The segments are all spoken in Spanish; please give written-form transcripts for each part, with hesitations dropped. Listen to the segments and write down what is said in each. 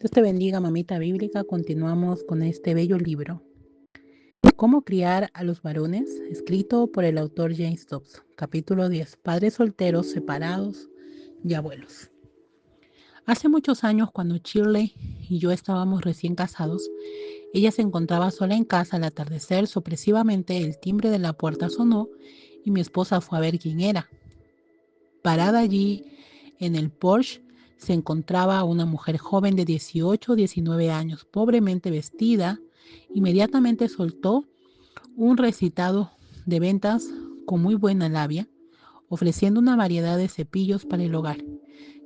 Dios te bendiga, mamita bíblica. Continuamos con este bello libro. ¿Cómo criar a los varones? Escrito por el autor James Dobbs. Capítulo 10. Padres solteros, separados y abuelos. Hace muchos años, cuando Shirley y yo estábamos recién casados, ella se encontraba sola en casa al atardecer. Sorpresivamente, el timbre de la puerta sonó y mi esposa fue a ver quién era. Parada allí en el porche se encontraba una mujer joven de 18 o 19 años, pobremente vestida. Inmediatamente soltó un recitado de ventas con muy buena labia, ofreciendo una variedad de cepillos para el hogar.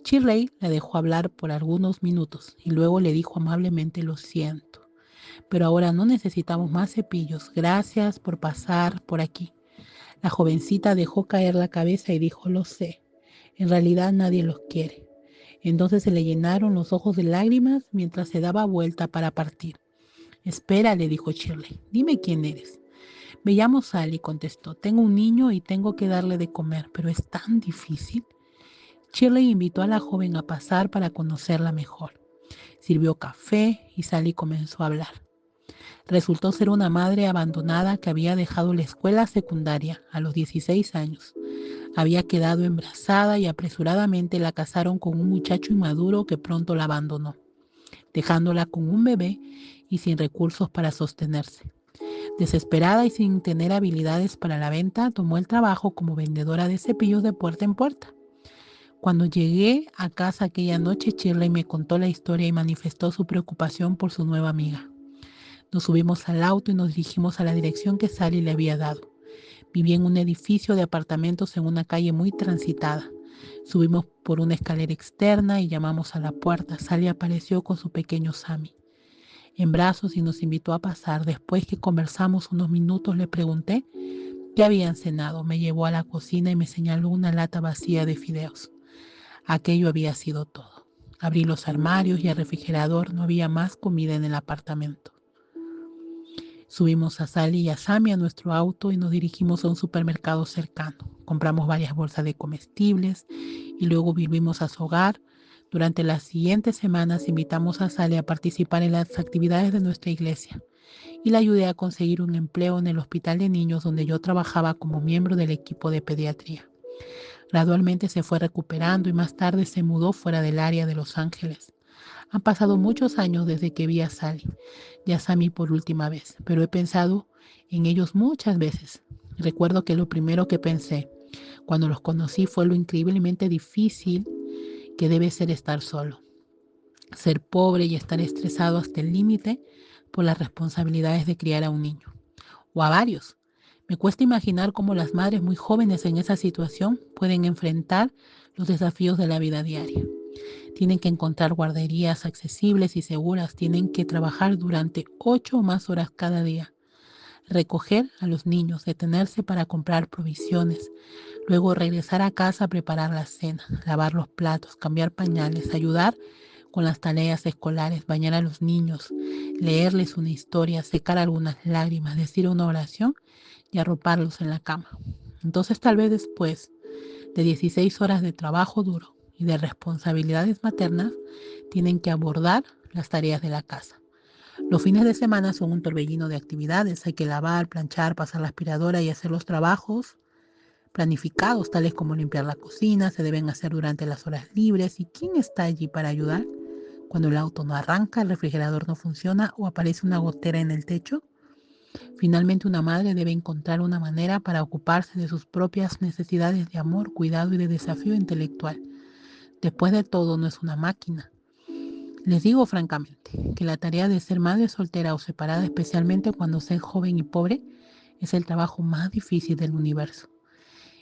Shirley la dejó hablar por algunos minutos y luego le dijo amablemente: lo siento, pero ahora no necesitamos más cepillos. Gracias por pasar por aquí. La jovencita dejó caer la cabeza y dijo: lo sé. En realidad nadie los quiere. Entonces se le llenaron los ojos de lágrimas mientras se daba vuelta para partir. Espera, le dijo Shirley. Dime quién eres. Me llamo Sally, contestó. Tengo un niño y tengo que darle de comer, pero es tan difícil. Shirley invitó a la joven a pasar para conocerla mejor. Sirvió café y Sally comenzó a hablar. Resultó ser una madre abandonada que había dejado la escuela secundaria a los 16 años. Había quedado embarazada y apresuradamente la casaron con un muchacho inmaduro que pronto la abandonó, dejándola con un bebé y sin recursos para sostenerse. Desesperada y sin tener habilidades para la venta, tomó el trabajo como vendedora de cepillos de puerta en puerta. Cuando llegué a casa aquella noche, Shirley me contó la historia y manifestó su preocupación por su nueva amiga. Nos subimos al auto y nos dirigimos a la dirección que Sally le había dado. Vivía en un edificio de apartamentos en una calle muy transitada. Subimos por una escalera externa y llamamos a la puerta. Sally apareció con su pequeño Sammy en brazos y nos invitó a pasar. Después que conversamos unos minutos, le pregunté qué habían cenado. Me llevó a la cocina y me señaló una lata vacía de fideos. Aquello había sido todo. Abrí los armarios y el refrigerador. No había más comida en el apartamento. Subimos a Sally y a Sammy a nuestro auto y nos dirigimos a un supermercado cercano. Compramos varias bolsas de comestibles y luego volvimos a su hogar. Durante las siguientes semanas invitamos a Sally a participar en las actividades de nuestra iglesia y la ayudé a conseguir un empleo en el hospital de niños donde yo trabajaba como miembro del equipo de pediatría. Gradualmente se fue recuperando y más tarde se mudó fuera del área de Los Ángeles. Han pasado muchos años desde que vi a Sally y a Sammy por última vez, pero he pensado en ellos muchas veces. Recuerdo que lo primero que pensé cuando los conocí fue lo increíblemente difícil que debe ser estar solo, ser pobre y estar estresado hasta el límite por las responsabilidades de criar a un niño, o a varios. Me cuesta imaginar cómo las madres muy jóvenes en esa situación pueden enfrentar los desafíos de la vida diaria. Tienen que encontrar guarderías accesibles y seguras. Tienen que trabajar durante 8 o más horas cada día. Recoger a los niños, detenerse para comprar provisiones. Luego regresar a casa a preparar la cena, lavar los platos, cambiar pañales, ayudar con las tareas escolares, bañar a los niños, leerles una historia, secar algunas lágrimas, decir una oración y arroparlos en la cama. Entonces tal vez después de 16 horas de trabajo duro y de responsabilidades maternas, tienen que abordar las tareas de la casa. Los fines de semana son un torbellino de actividades. Hay que lavar, planchar, pasar la aspiradora y hacer los trabajos planificados, tales como limpiar la cocina. Se deben hacer durante las horas libres. ¿Y quién está allí para ayudar? Cuando el auto no arranca, el refrigerador no funciona o aparece una gotera en el techo. Finalmente, una madre debe encontrar una manera para ocuparse de sus propias necesidades de amor, cuidado y de desafío intelectual. Después de todo, no es una máquina. Les digo francamente que la tarea de ser madre soltera o separada, especialmente cuando se es joven y pobre, es el trabajo más difícil del universo.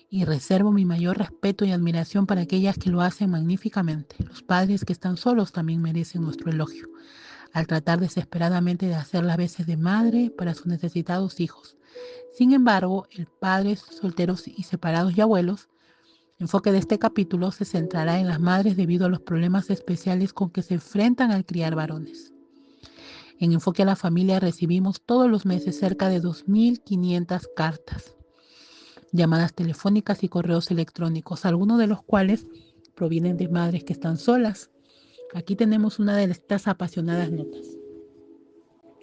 Y reservo mi mayor respeto y admiración para aquellas que lo hacen magníficamente. Los padres que están solos también merecen nuestro elogio, al tratar desesperadamente de hacer las veces de madre para sus necesitados hijos. Sin embargo, el padres solteros y separados y abuelos, el enfoque de este capítulo se centrará en las madres debido a los problemas especiales con que se enfrentan al criar varones. En Enfoque a la Familia recibimos todos los meses cerca de 2.500 cartas, llamadas telefónicas y correos electrónicos, algunos de los cuales provienen de madres que están solas, Aquí tenemos una de estas apasionadas notas.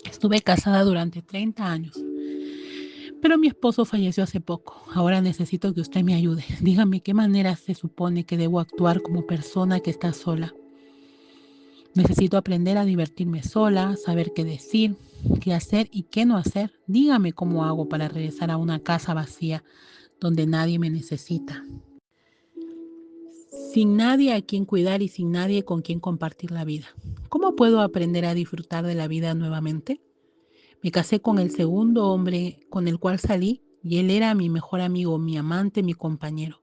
Estuve casada durante 30 años, pero mi esposo falleció hace poco. Ahora necesito que usted me ayude. Dígame qué manera se supone que debo actuar como persona que está sola. Necesito aprender a divertirme sola, saber qué decir, qué hacer y qué no hacer. Dígame cómo hago para regresar a una casa vacía donde nadie me necesita. Sin nadie a quien cuidar y sin nadie con quien compartir la vida. ¿Cómo puedo aprender a disfrutar de la vida nuevamente? Me casé con el segundo hombre con el cual salí y él era mi mejor amigo, mi amante, mi compañero.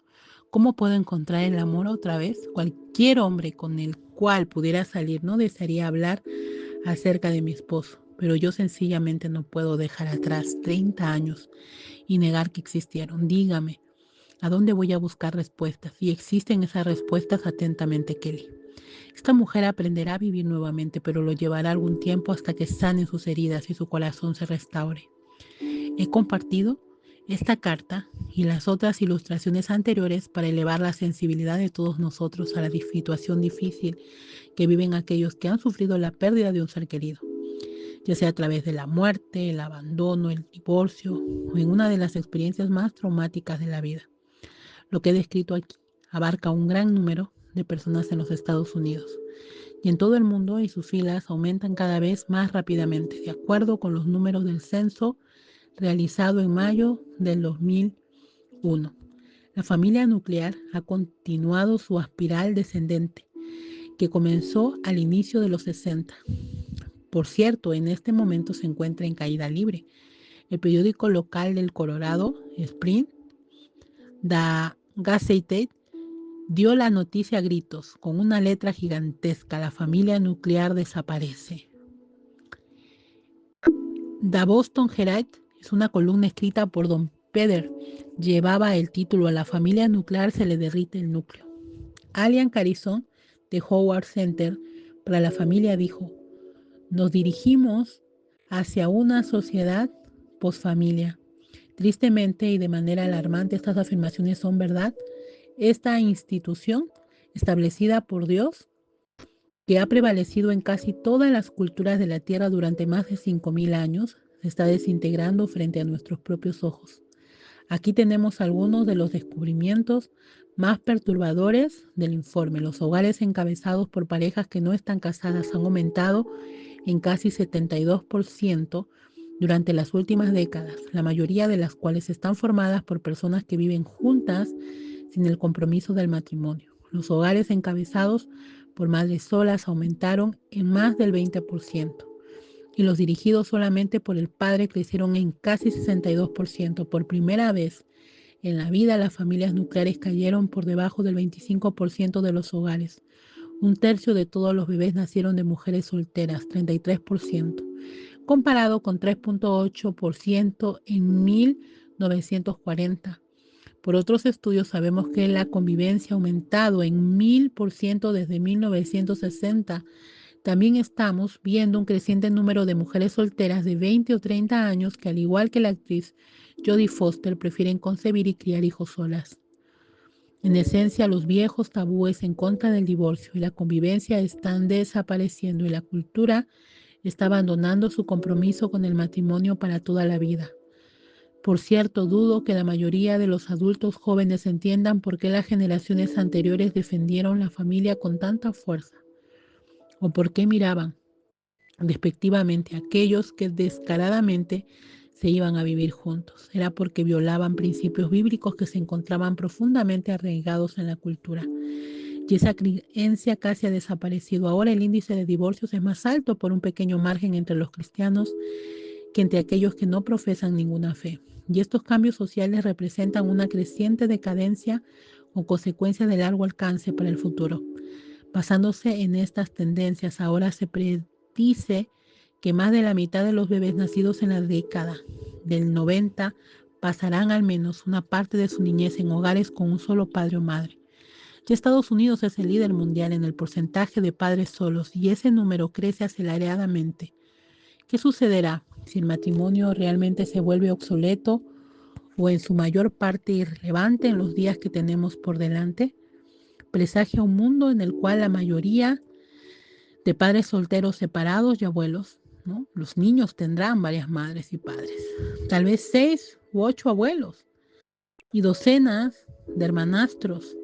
¿Cómo puedo encontrar el amor otra vez? Cualquier hombre con el cual pudiera salir no desearía hablar acerca de mi esposo, pero yo sencillamente no puedo dejar atrás 30 años y negar que existieron. Dígame, ¿a dónde voy a buscar respuestas? Y existen esas respuestas atentamente, Kelly. Esta mujer aprenderá a vivir nuevamente, pero lo llevará algún tiempo hasta que sanen sus heridas y su corazón se restaure. He compartido esta carta y las otras ilustraciones anteriores para elevar la sensibilidad de todos nosotros a la situación difícil que viven aquellos que han sufrido la pérdida de un ser querido, ya sea a través de la muerte, el abandono, el divorcio o en una de las experiencias más traumáticas de la vida. Lo que he descrito aquí abarca un gran número de personas en los Estados Unidos y en todo el mundo, y sus filas aumentan cada vez más rápidamente, de acuerdo con los números del censo realizado en mayo del 2001. La familia nuclear ha continuado su espiral descendente, que comenzó al inicio de los 60. Por cierto, en este momento se encuentra en caída libre. El periódico local del Colorado, Spring, The Gazette, dio la noticia a gritos, con una letra gigantesca: la familia nuclear desaparece. The Boston Herald es una columna escrita por Don Peder. Llevaba el título: a la familia nuclear se le derrite el núcleo. Alian Carison, de Howard Center para la Familia, dijo: nos dirigimos hacia una sociedad posfamilia. Tristemente y de manera alarmante, estas afirmaciones son verdad. Esta institución, establecida por Dios, que ha prevalecido en casi todas las culturas de la Tierra durante más de 5.000 años, se está desintegrando frente a nuestros propios ojos. Aquí tenemos algunos de los descubrimientos más perturbadores del informe. Los hogares encabezados por parejas que no están casadas han aumentado en casi 72% durante las últimas décadas, la mayoría de las cuales están formadas por personas que viven juntas sin el compromiso del matrimonio. Los hogares encabezados por madres solas aumentaron en más del 20% y los dirigidos solamente por el padre crecieron en casi 62%. Por primera vez en la vida, las familias nucleares cayeron por debajo del 25% de los hogares. Un tercio de todos los bebés nacieron de mujeres solteras, 33%, comparado con 3.8% en 1940. Por otros estudios sabemos que la convivencia ha aumentado en 1000% desde 1960. También estamos viendo un creciente número de mujeres solteras de 20 o 30 años que, al igual que la actriz Jodie Foster, prefieren concebir y criar hijos solas. En esencia, los viejos tabúes en contra del divorcio y la convivencia están desapareciendo y la cultura está abandonando su compromiso con el matrimonio para toda la vida. Por cierto, dudo que la mayoría de los adultos jóvenes entiendan por qué las generaciones anteriores defendieron la familia con tanta fuerza, o por qué miraban despectivamente a aquellos que descaradamente se iban a vivir juntos. Era porque violaban principios bíblicos que se encontraban profundamente arraigados en la cultura. Y esa creencia casi ha desaparecido. Ahora el índice de divorcios es más alto por un pequeño margen entre los cristianos que entre aquellos que no profesan ninguna fe. Y estos cambios sociales representan una creciente decadencia o consecuencia de largo alcance para el futuro. Basándose en estas tendencias, ahora se predice que más de la mitad de los bebés nacidos en la década del 90 pasarán al menos una parte de su niñez en hogares con un solo padre o madre. Ya Estados Unidos es el líder mundial en el porcentaje de padres solos y ese número crece aceleradamente. ¿Qué sucederá si el matrimonio realmente se vuelve obsoleto o en su mayor parte irrelevante en los días que tenemos por delante? Presagia un mundo en el cual la mayoría de padres solteros separados y abuelos, ¿no? Los niños tendrán varias madres y padres, tal vez 6 u 8 abuelos y docenas de hermanastros.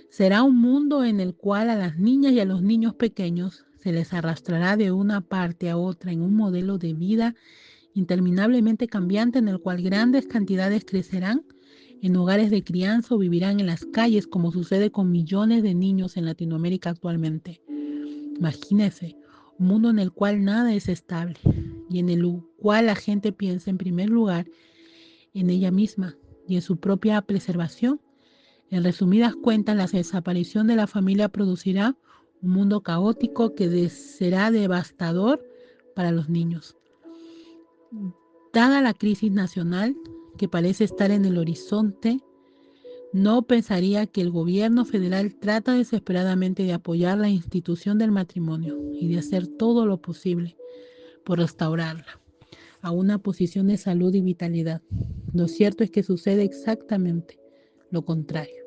Será un mundo en el cual a las niñas y a los niños pequeños se les arrastrará de una parte a otra en un modelo de vida interminablemente cambiante en el cual grandes cantidades crecerán en hogares de crianza o vivirán en las calles como sucede con millones de niños en Latinoamérica actualmente. Imagínese, un mundo en el cual nada es estable y en el cual la gente piensa en primer lugar en ella misma y en su propia preservación. En resumidas cuentas, la desaparición de la familia producirá un mundo caótico que será devastador para los niños. Dada la crisis nacional que parece estar en el horizonte, no pensaría que el gobierno federal trata desesperadamente de apoyar la institución del matrimonio y de hacer todo lo posible por restaurarla a una posición de salud y vitalidad. Lo cierto es que sucede exactamente lo contrario.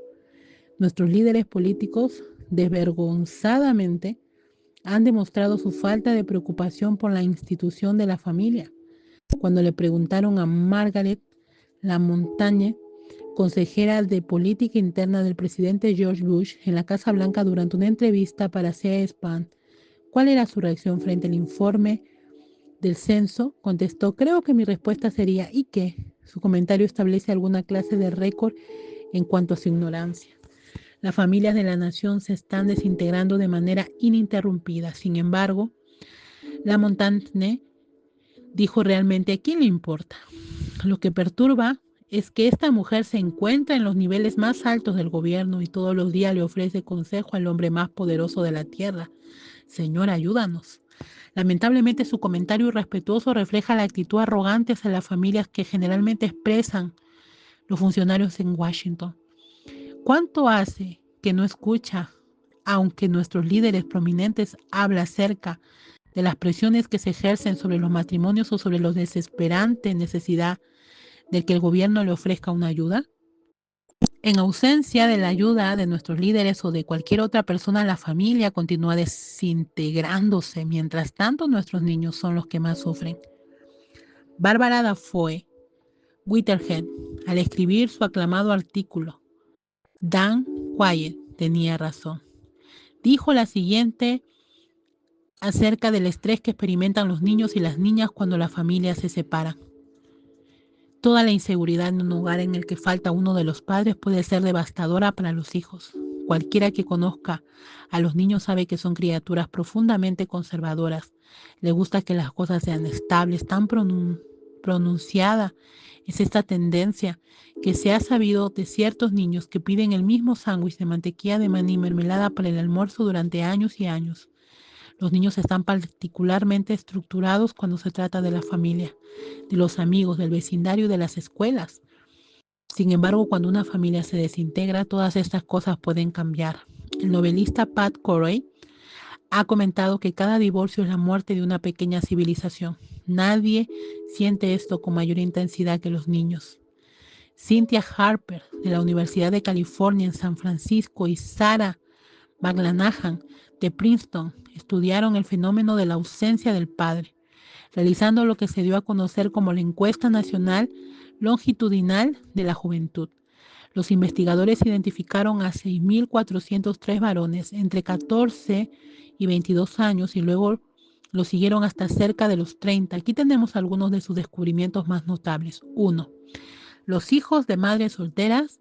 Nuestros líderes políticos, desvergonzadamente, han demostrado su falta de preocupación por la institución de la familia. Cuando le preguntaron a Margaret Lamontagne, consejera de política interna del presidente George Bush en la Casa Blanca durante una entrevista para C-SPAN, cuál era su reacción frente al informe del censo, contestó: creo que mi respuesta sería ¿y qué? Su comentario establece alguna clase de récord en cuanto a su ignorancia. Las familias de la nación se están desintegrando de manera ininterrumpida. Sin embargo, Lamontagne dijo: realmente, ¿a quién le importa? Lo que perturba es que esta mujer se encuentra en los niveles más altos del gobierno y todos los días le ofrece consejo al hombre más poderoso de la tierra. Señora, ayúdanos. Lamentablemente su comentario irrespetuoso refleja la actitud arrogante hacia las familias que generalmente expresan los funcionarios en Washington. ¿Cuánto hace que no escucha, aunque nuestros líderes prominentes hablan acerca de las presiones que se ejercen sobre los matrimonios o sobre la desesperante necesidad de que el gobierno le ofrezca una ayuda? En ausencia de la ayuda de nuestros líderes o de cualquier otra persona, la familia continúa desintegrándose. Mientras tanto, nuestros niños son los que más sufren. Bárbara Dafoe Whitehead, al escribir su aclamado artículo Dan Quiet tenía razón, dijo la siguiente acerca del estrés que experimentan los niños y las niñas cuando las familias se separan. Toda la inseguridad en un hogar en el que falta uno de los padres puede ser devastadora para los hijos. Cualquiera que conozca a los niños sabe que son criaturas profundamente conservadoras. Les gusta que las cosas sean estables. Tan pronunciada es esta tendencia que se ha sabido de ciertos niños que piden el mismo sándwich de mantequilla de maní y mermelada para el almuerzo durante años y años. Los niños están particularmente estructurados cuando se trata de la familia, de los amigos, del vecindario y de las escuelas. Sin embargo, cuando una familia se desintegra, todas estas cosas pueden cambiar. El novelista Pat Corey ha comentado que cada divorcio es la muerte de una pequeña civilización. Nadie siente esto con mayor intensidad que los niños. Cynthia Harper, de la Universidad de California en San Francisco, y Sarah McLanahan, de Princeton, estudiaron el fenómeno de la ausencia del padre, realizando lo que se dio a conocer como la Encuesta Nacional Longitudinal de la Juventud. Los investigadores identificaron a 6.403 varones entre 14 y 22 años y luego lo siguieron hasta cerca de los 30. Aquí tenemos algunos de sus descubrimientos más notables. 1. Los hijos de madres solteras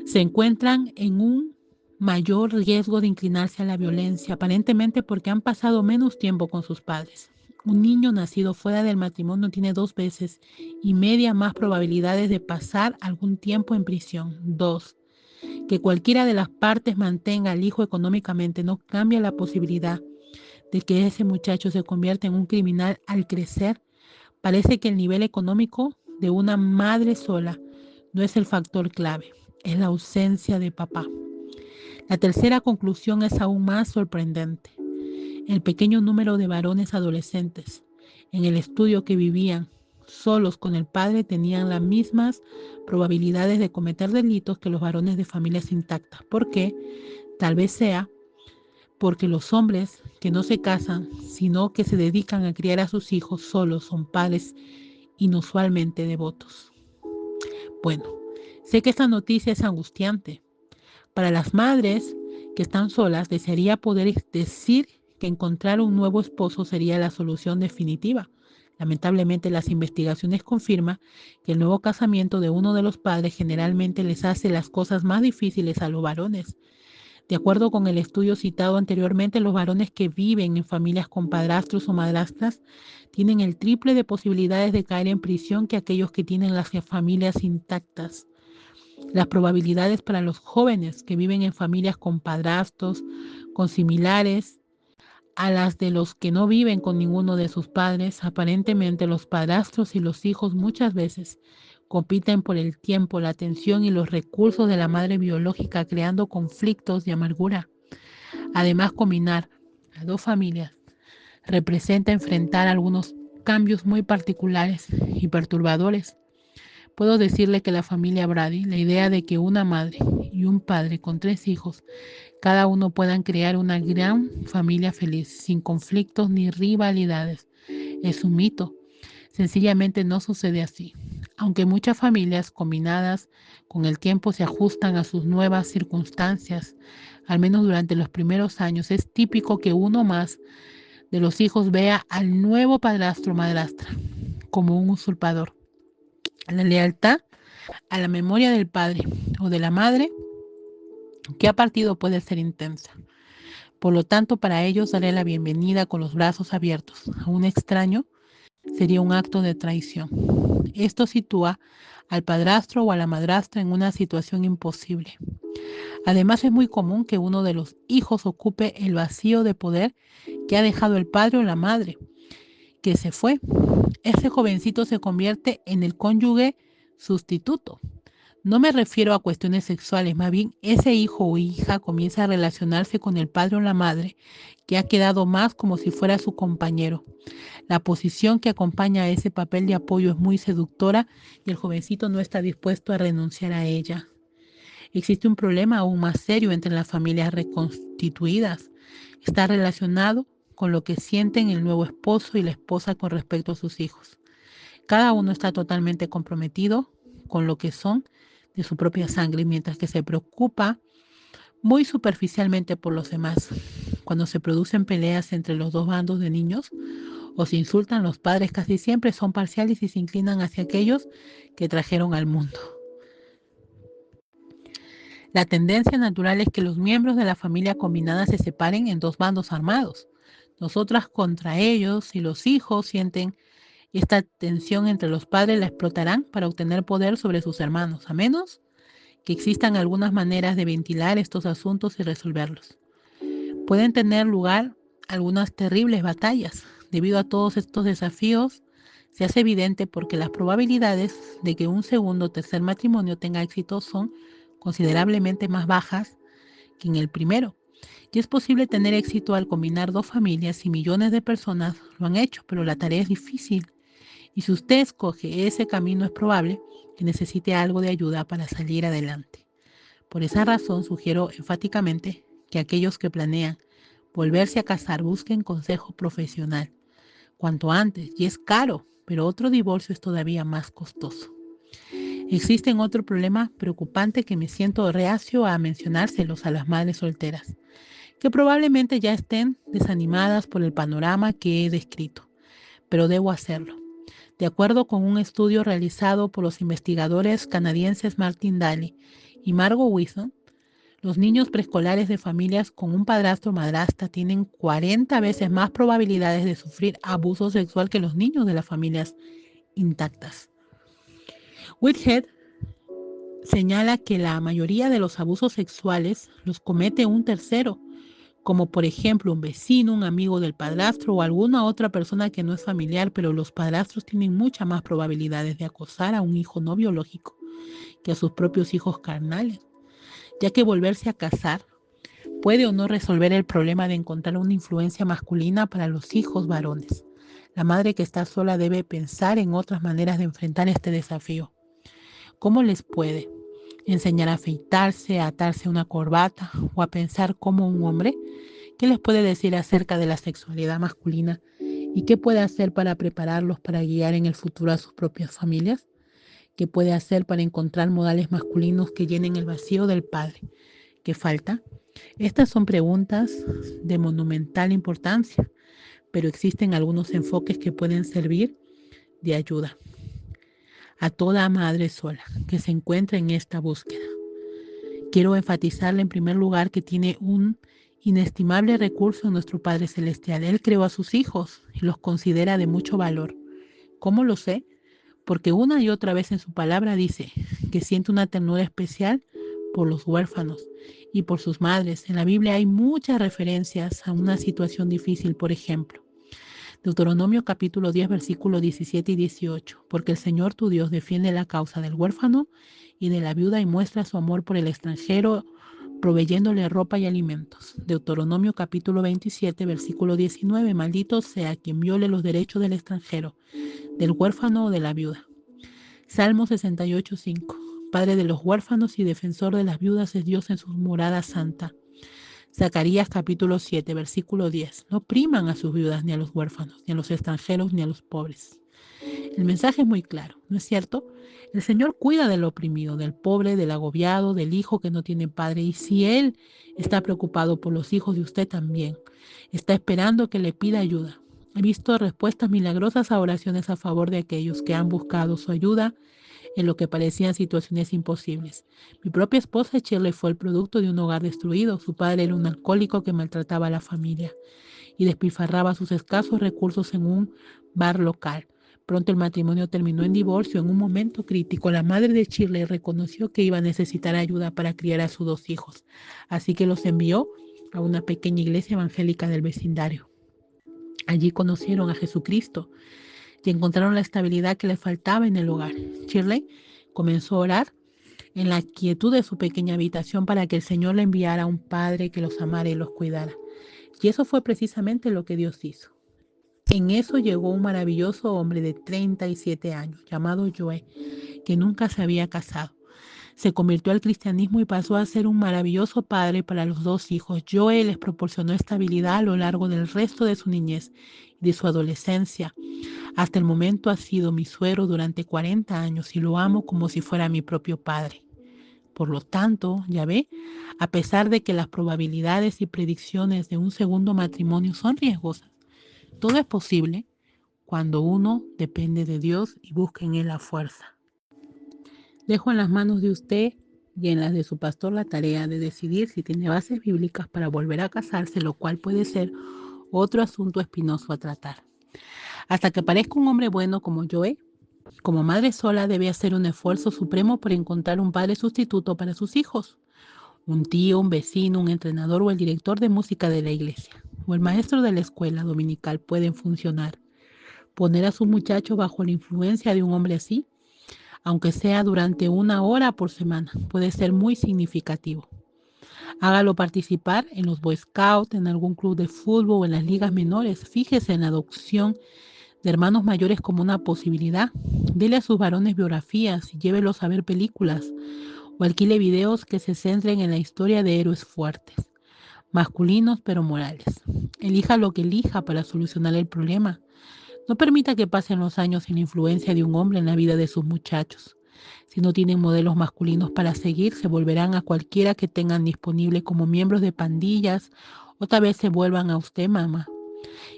se encuentran en un mayor riesgo de inclinarse a la violencia, aparentemente porque han pasado menos tiempo con sus padres. Un niño nacido fuera del matrimonio tiene 2 veces y media más probabilidades de pasar algún tiempo en prisión. 2. Que cualquiera de las partes mantenga al hijo económicamente no cambia la posibilidad de que ese muchacho se convierta en un criminal al crecer. Parece que el nivel económico de una madre sola no es el factor clave, es la ausencia de papá. La tercera conclusión es aún más sorprendente. El pequeño número de varones adolescentes en el estudio que vivían solos con el padre tenían las mismas probabilidades de cometer delitos que los varones de familias intactas. ¿Por qué? Tal vez sea porque los hombres que no se casan, sino que se dedican a criar a sus hijos solos, son padres inusualmente devotos. Bueno, sé que esta noticia es angustiante. Para las madres que están solas, desearía poder decir que encontrar un nuevo esposo sería la solución definitiva. Lamentablemente, las investigaciones confirman que el nuevo casamiento de uno de los padres generalmente les hace las cosas más difíciles a los varones. De acuerdo con el estudio citado anteriormente, los varones que viven en familias con padrastros o madrastras tienen el triple de posibilidades de caer en prisión que aquellos que tienen las familias intactas. Las probabilidades para los jóvenes que viven en familias con padrastros, con similares a las de los que no viven con ninguno de sus padres, aparentemente los padrastros y los hijos muchas veces compiten por el tiempo, la atención y los recursos de la madre biológica, creando conflictos de amargura. Además, combinar a dos familias representa enfrentar algunos cambios muy particulares y perturbadores. Puedo decirle que la familia Brady, la idea de que una madre y un padre con 3 hijos, cada uno puedan crear una gran familia feliz, sin conflictos ni rivalidades, es un mito. Sencillamente no sucede así. Aunque muchas familias combinadas con el tiempo se ajustan a sus nuevas circunstancias, al menos durante los primeros años, es típico que uno más de los hijos vea al nuevo padrastro o madrastra como un usurpador. La lealtad a la memoria del padre o de la madre que ha partido puede ser intensa. Por lo tanto, para ellos darle la bienvenida con los brazos abiertos a un extraño sería un acto de traición. Esto sitúa al padrastro o a la madrastra en una situación imposible. Además, es muy común que uno de los hijos ocupe el vacío de poder que ha dejado el padre o la madre, que se fue. Ese jovencito se convierte en el cónyuge sustituto. No me refiero a cuestiones sexuales, más bien ese hijo o hija comienza a relacionarse con el padre o la madre, que ha quedado más como si fuera su compañero. La posición que acompaña a ese papel de apoyo es muy seductora y el jovencito no está dispuesto a renunciar a ella. Existe un problema aún más serio entre las familias reconstituidas. Está relacionado con lo que sienten el nuevo esposo y la esposa con respecto a sus hijos. Cada uno está totalmente comprometido con lo que son de su propia sangre, mientras que se preocupa muy superficialmente por los demás. Cuando se producen peleas entre los dos bandos de niños o se insultan, los padres casi siempre son parciales y se inclinan hacia aquellos que trajeron al mundo. La tendencia natural es que los miembros de la familia combinada se separen en dos bandos armados. Nosotras contra ellos, y los hijos sienten esta tensión entre los padres, la explotarán para obtener poder sobre sus hermanos, a menos que existan algunas maneras de ventilar estos asuntos y resolverlos. Pueden tener lugar algunas terribles batallas. Debido a todos estos desafíos, se hace evidente porque las probabilidades de que un segundo o tercer matrimonio tenga éxito son considerablemente más bajas que en el primero. Y es posible tener éxito al combinar dos familias y millones de personas lo han hecho, pero la tarea es difícil. Y si usted escoge ese camino, es probable que necesite algo de ayuda para salir adelante. Por esa razón, sugiero enfáticamente que aquellos que planean volverse a casar busquen consejo profesional cuanto antes, y es caro, pero otro divorcio es todavía más costoso. Existe otro problema preocupante que me siento reacio a mencionárselos a las madres solteras, que probablemente ya estén desanimadas por el panorama que he descrito, pero debo hacerlo. De acuerdo con un estudio realizado por los investigadores canadienses Martin Daly y Margot Wilson, los niños preescolares de familias con un padrastro o madrastra tienen 40 veces más probabilidades de sufrir abuso sexual que los niños de las familias intactas. Whitehead señala que la mayoría de los abusos sexuales los comete un tercero, como por ejemplo un vecino, un amigo del padrastro o alguna otra persona que no es familiar, pero los padrastros tienen muchas más probabilidades de acosar a un hijo no biológico que a sus propios hijos carnales, ya que volverse a casar puede o no resolver el problema de encontrar una influencia masculina para los hijos varones. La madre que está sola debe pensar en otras maneras de enfrentar este desafío. ¿Cómo les puede enseñar a afeitarse, a atarse una corbata o a pensar como un hombre ¿Qué les puede decir acerca de la sexualidad masculina y qué puede hacer para prepararlos para guiar en el futuro a sus propias familias? ¿Qué puede hacer para encontrar modales masculinos que llenen el vacío del padre que falta? Estas son preguntas de monumental importancia, pero existen algunos enfoques que pueden servir de ayuda a toda madre sola que se encuentra en esta búsqueda. Quiero enfatizarle en primer lugar que tiene un inestimable recurso en nuestro Padre Celestial. Él creó a sus hijos y los considera de mucho valor. ¿Cómo lo sé? Porque una y otra vez en su palabra dice que siente una ternura especial por los huérfanos y por sus madres. En la Biblia hay muchas referencias a una situación difícil, por ejemplo, Deuteronomio capítulo 10, versículos 17 y 18, porque el Señor tu Dios defiende la causa del huérfano y de la viuda y muestra su amor por el extranjero, proveyéndole ropa y alimentos. Deuteronomio capítulo 27, versículo 19, maldito sea quien viole los derechos del extranjero, del huérfano o de la viuda. Salmo 68, 5, Padre de los huérfanos y defensor de las viudas es Dios en su morada santa. Zacarías capítulo 7, versículo 10. No priman a sus viudas ni a los huérfanos, ni a los extranjeros, ni a los pobres. El mensaje es muy claro, ¿no es cierto? El Señor cuida del oprimido, del pobre, del agobiado, del hijo que no tiene padre. Y si Él está preocupado por los hijos de usted también, está esperando que le pida ayuda. He visto respuestas milagrosas a oraciones a favor de aquellos que han buscado su ayuda en lo que parecían situaciones imposibles. Mi propia esposa Shirley fue el producto de un hogar destruido. Su padre era un alcohólico que maltrataba a la familia y despilfarraba sus escasos recursos en un bar local. Pronto el matrimonio terminó en divorcio. En un momento crítico, la madre de Shirley reconoció que iba a necesitar ayuda para criar a sus dos hijos, así que los envió a una pequeña iglesia evangélica del vecindario. Allí conocieron a Jesucristo y encontraron la estabilidad que les faltaba en el hogar. Shirley comenzó a orar en la quietud de su pequeña habitación para que el Señor le enviara a un padre que los amara y los cuidara. Y eso fue precisamente lo que Dios hizo. En eso llegó un maravilloso hombre de 37 años, llamado Joe, que nunca se había casado. Se convirtió al cristianismo y pasó a ser un maravilloso padre para los dos hijos. Joe les proporcionó estabilidad a lo largo del resto de su niñez y de su adolescencia. Hasta el momento ha sido mi suegro durante 40 años y lo amo como si fuera mi propio padre. Por lo tanto, ya ve, a pesar de que las probabilidades y predicciones de un segundo matrimonio son riesgosas, todo es posible cuando uno depende de Dios y busca en Él la fuerza. Dejo en las manos de usted y en las de su pastor la tarea de decidir si tiene bases bíblicas para volver a casarse, lo cual puede ser otro asunto espinoso a tratar. Hasta que aparezca un hombre bueno como Joe, como madre sola debe hacer un esfuerzo supremo por encontrar un padre sustituto para sus hijos. Un tío, un vecino, un entrenador o el director de música de la iglesia o el maestro de la escuela dominical pueden funcionar. Poner a sus muchachos bajo la influencia de un hombre así, aunque sea durante 1 hora por semana, puede ser muy significativo. Hágalo participar en los Boy Scouts, en algún club de fútbol o en las ligas menores. Fíjese en la adopción de hermanos mayores como una posibilidad. Dele a sus varones biografías y llévelos a ver películas o alquile videos que se centren en la historia de héroes fuertes, masculinos pero morales. Elija lo que elija para solucionar el problema. No permita que pasen los años sin la influencia de un hombre en la vida de sus muchachos. Si no tienen modelos masculinos para seguir, se volverán a cualquiera que tengan disponible como miembros de pandillas o tal vez se vuelvan a usted, mamá.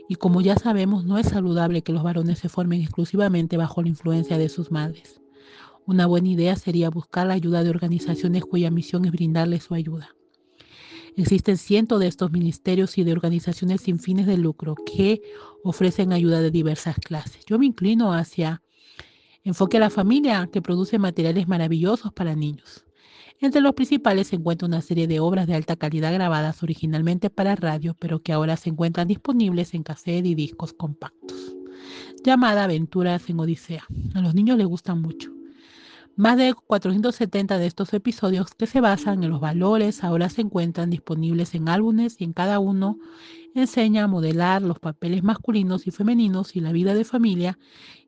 Y como ya sabemos, no es saludable que los varones se formen exclusivamente bajo la influencia de sus madres. Una buena idea sería buscar la ayuda de organizaciones cuya misión es brindarles su ayuda. Existen cientos de estos ministerios y de organizaciones sin fines de lucro que ofrecen ayuda de diversas clases. Yo me inclino hacia Enfoque a la Familia, que produce materiales maravillosos para niños. Entre los principales se encuentra una serie de obras de alta calidad grabadas originalmente para radio, pero que ahora se encuentran disponibles en cassette y discos compactos, llamada Aventuras en Odisea. A los niños les gustan mucho. Más de 470 de estos episodios que se basan en los valores ahora se encuentran disponibles en álbumes y en cada uno enseña a modelar los papeles masculinos y femeninos y la vida de familia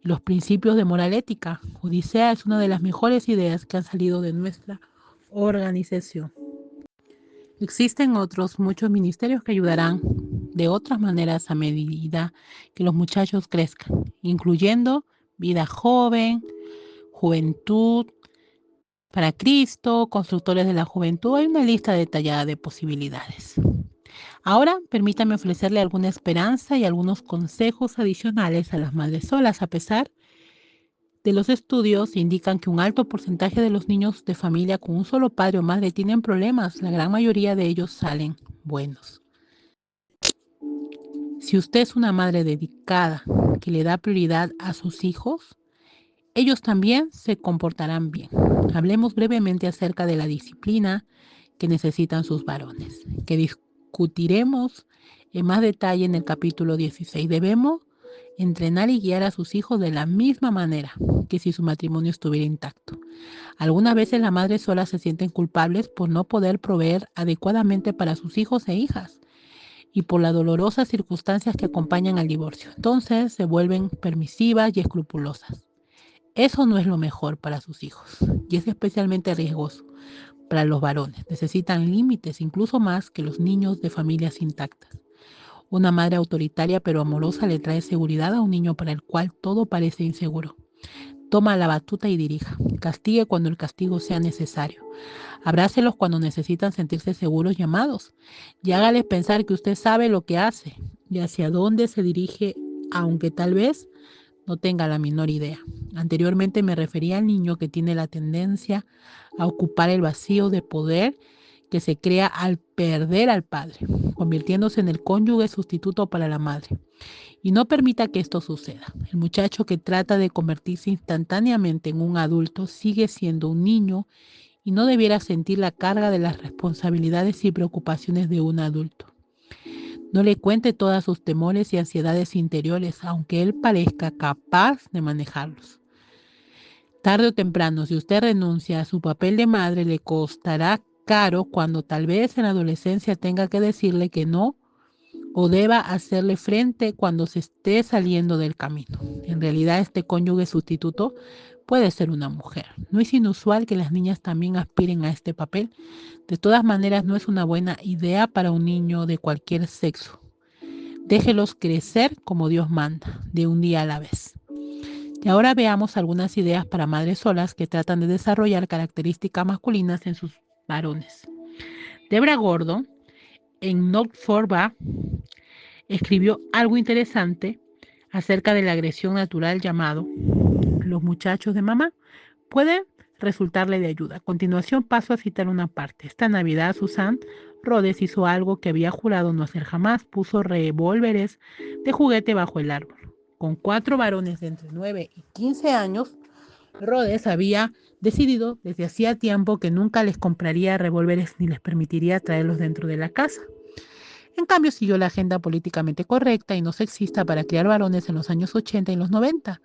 y los principios de moral ética. Odisea es una de las mejores ideas que han salido de nuestra organización. Existen otros muchos ministerios que ayudarán de otras maneras a medida que los muchachos crezcan, incluyendo vida joven, juventud para Cristo, constructores de la juventud. Hay una lista detallada de posibilidades. Ahora, permítame ofrecerle alguna esperanza y algunos consejos adicionales a las madres solas. A pesar de los estudios, indican que un alto porcentaje de los niños de familia con un solo padre o madre tienen problemas. La gran mayoría de ellos salen buenos. Si usted es una madre dedicada que le da prioridad a sus hijos, ellos también se comportarán bien. Hablemos brevemente acerca de la disciplina que necesitan sus varones, que discutiremos en más detalle en el capítulo 16. Debemos entrenar y guiar a sus hijos de la misma manera que si su matrimonio estuviera intacto. Algunas veces las madres solas se sienten culpables por no poder proveer adecuadamente para sus hijos e hijas y por las dolorosas circunstancias que acompañan al divorcio. Entonces se vuelven permisivas y escrupulosas. Eso no es lo mejor para sus hijos y es especialmente riesgoso para los varones. Necesitan límites incluso más que los niños de familias intactas. Una madre autoritaria pero amorosa le trae seguridad a un niño para el cual todo parece inseguro. Toma la batuta y dirija. Castigue cuando el castigo sea necesario. Abrácelos cuando necesitan sentirse seguros y amados. Y hágales pensar que usted sabe lo que hace y hacia dónde se dirige, aunque tal vez no tenga la menor idea. Anteriormente me refería al niño que tiene la tendencia a ocupar el vacío de poder que se crea al perder al padre, convirtiéndose en el cónyuge sustituto para la madre. Y no permita que esto suceda. El muchacho que trata de convertirse instantáneamente en un adulto sigue siendo un niño y no debiera sentir la carga de las responsabilidades y preocupaciones de un adulto. No le cuente todas sus temores y ansiedades interiores, aunque él parezca capaz de manejarlos. Tarde o temprano, si usted renuncia a su papel de madre, le costará caro cuando tal vez en la adolescencia tenga que decirle que no o deba hacerle frente cuando se esté saliendo del camino. En realidad, este cónyuge sustituto puede ser una mujer. No es inusual que las niñas también aspiren a este papel. De todas maneras, no es una buena idea para un niño de cualquier sexo. Déjelos crecer como Dios manda, de un día a la vez. Y ahora veamos algunas ideas para madres solas que tratan de desarrollar características masculinas en sus varones. Debra Gordon, en Not for Ba, escribió algo interesante acerca de la agresión natural llamado los muchachos de mamá. Puede resultarle de ayuda. A continuación paso a citar una parte. Esta Navidad Susan Rhodes hizo algo que había jurado no hacer jamás. Puso revólveres de juguete bajo el árbol. Con 4 varones de entre 9 y 15 años, Rhodes había decidido desde hacía tiempo que nunca les compraría revólveres ni les permitiría traerlos dentro de la casa. En cambio, siguió la agenda políticamente correcta y no sexista para criar varones en los años 80 y los 90,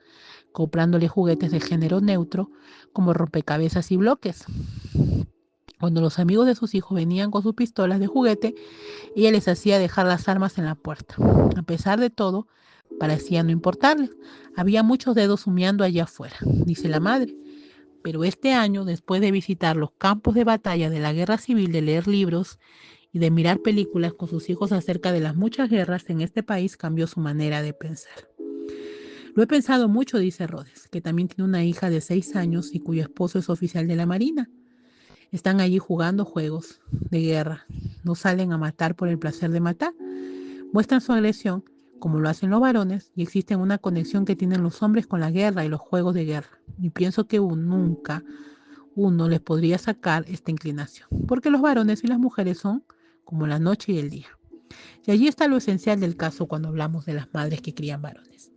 comprándole juguetes de género neutro como rompecabezas y bloques. Cuando los amigos de sus hijos venían con sus pistolas de juguete, ella les hacía dejar las armas en la puerta. A pesar de todo, parecía no importarles. Había muchos dedos humeando allá afuera, dice la madre. Pero este año, después de visitar los campos de batalla de la guerra civil, de leer libros y de mirar películas con sus hijos acerca de las muchas guerras en este país, cambió su manera de pensar. Lo he pensado mucho, dice Rhodes, que también tiene una hija de 6 años y cuyo esposo es oficial de la Marina. Están allí jugando juegos de guerra. No salen a matar por el placer de matar. Muestran su agresión, como lo hacen los varones, y existe una conexión que tienen los hombres con la guerra y los juegos de guerra. Y pienso que nunca uno les podría sacar esta inclinación, porque los varones y las mujeres son como la noche y el día. Y allí está lo esencial del caso cuando hablamos de las madres que crían varones.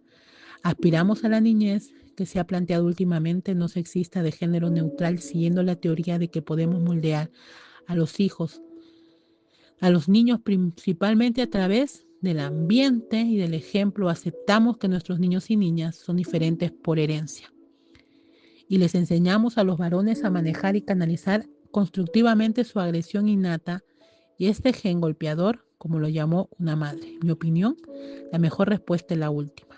Aspiramos a la niñez que se ha planteado últimamente no sexista de género neutral, siguiendo la teoría de que podemos moldear a los hijos, a los niños principalmente a través del ambiente y del ejemplo. Aceptamos que nuestros niños y niñas son diferentes por herencia y les enseñamos a los varones a manejar y canalizar constructivamente su agresión innata y este gen golpeador, como lo llamó una madre. En mi opinión, la mejor respuesta es la última.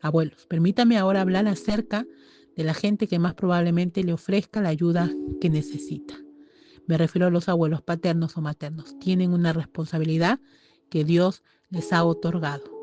Abuelos, permítame ahora hablar acerca de la gente que más probablemente le ofrezca la ayuda que necesita. Me refiero a los abuelos paternos o maternos. Tienen una responsabilidad que Dios les ha otorgado.